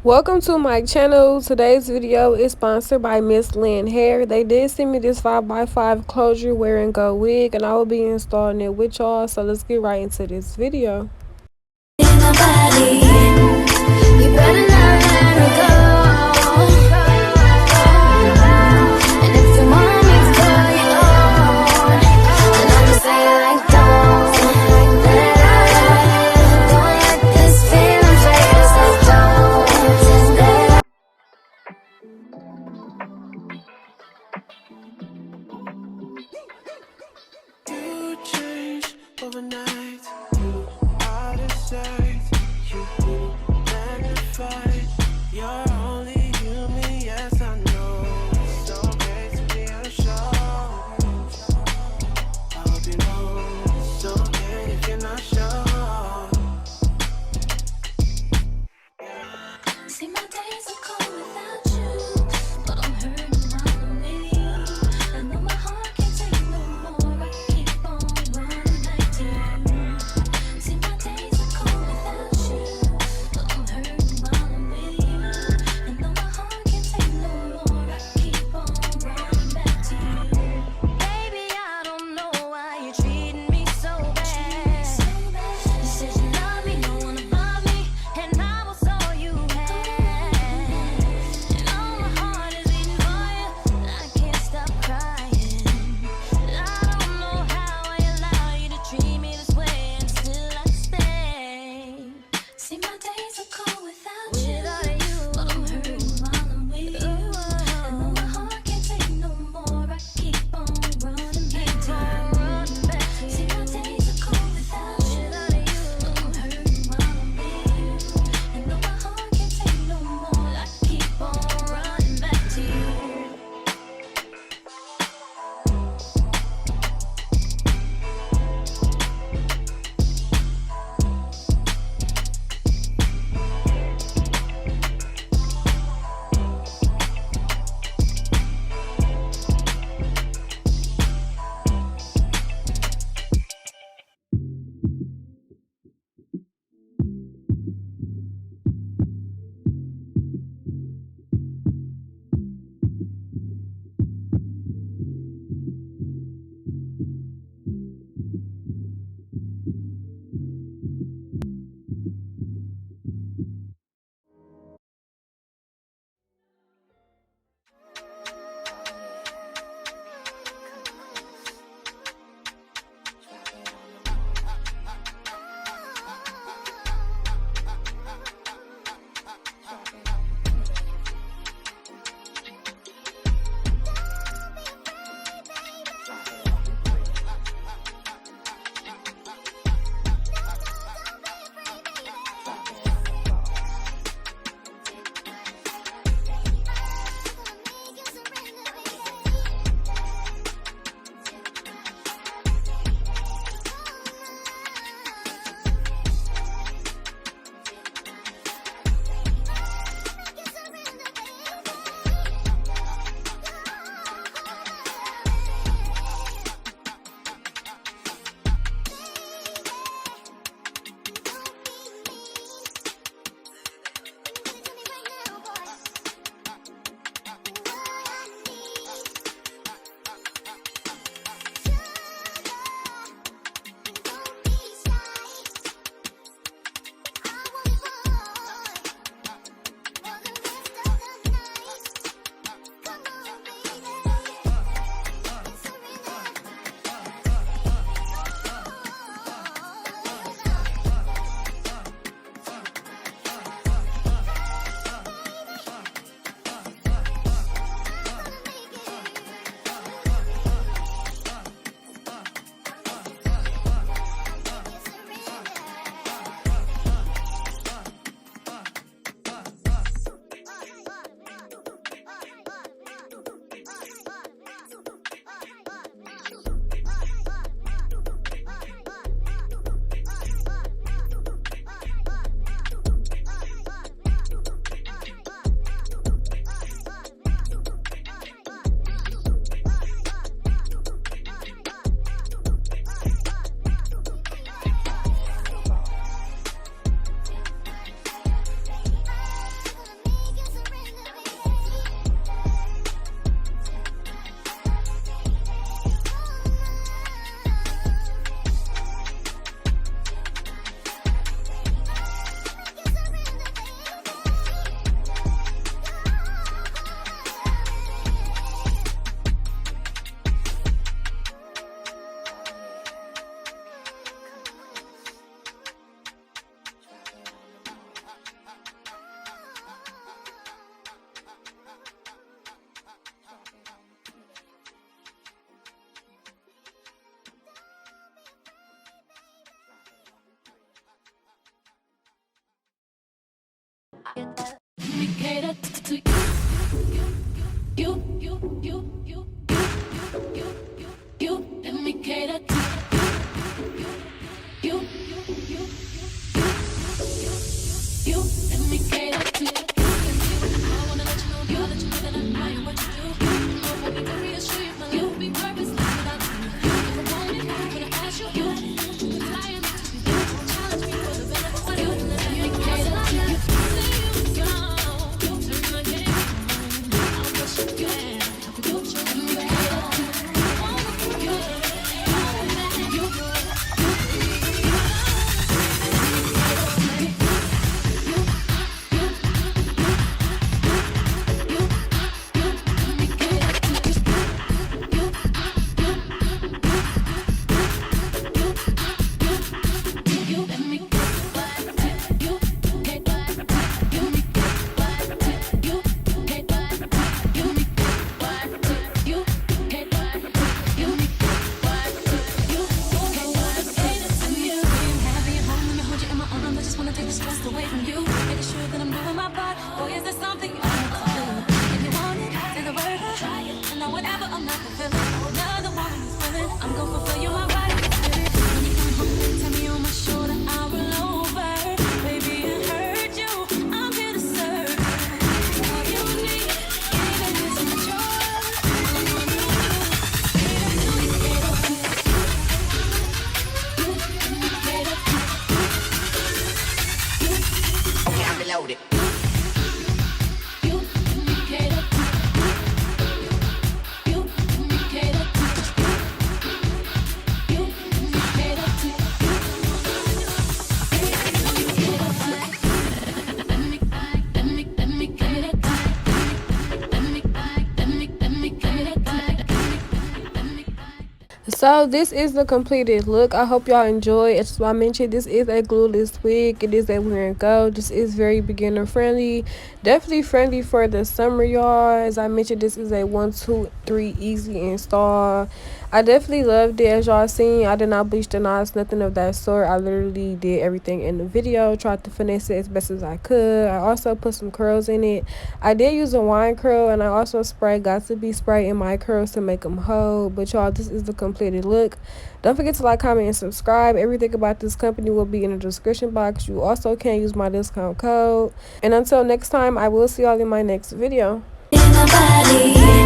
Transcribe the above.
Welcome to my channel. Today's video is sponsored by Mslynn Hair. They did send me this 5x5 closure wearing gold wig, and I will be installing it with y'all. So let's get right into this video. You change overnight. Out of sight. You magnified. You're only human, yes I know. It's okay to be unsure. I hope you know it's okay if you're not sure. See, my days are cold without you, but I'm hurting while I'm with you. I know my heart can't take no more. I keep on running back to you. See, my days are cold without you, but I'm hurting while I'm with you. I know my heart can't take no more. I keep on running back to you. Baby, I don't know why you're treating me so bad. You said you love me, no one above me, and I was all you had. So this is the completed look. I hope y'all enjoy. As I mentioned, this is a glueless wig. It is a wear and go. This is very beginner friendly. Definitely friendly for the summer, y'all. As I mentioned, this is a 1, 2, 3 easy install. I definitely loved it. As y'all seen, I did not bleach the knots, nothing of that sort. I literally did everything in the video. Tried to finesse it as best as I could. I also put some curls in it. I did use a wine curl, and I also got to be spray in my curls to make them hold. But y'all, this is the completed look. Don't forget to like, comment, and subscribe. Everything about this company will be in the description box. You also can use my discount code. And until next time, I will see y'all in my next video. In my body.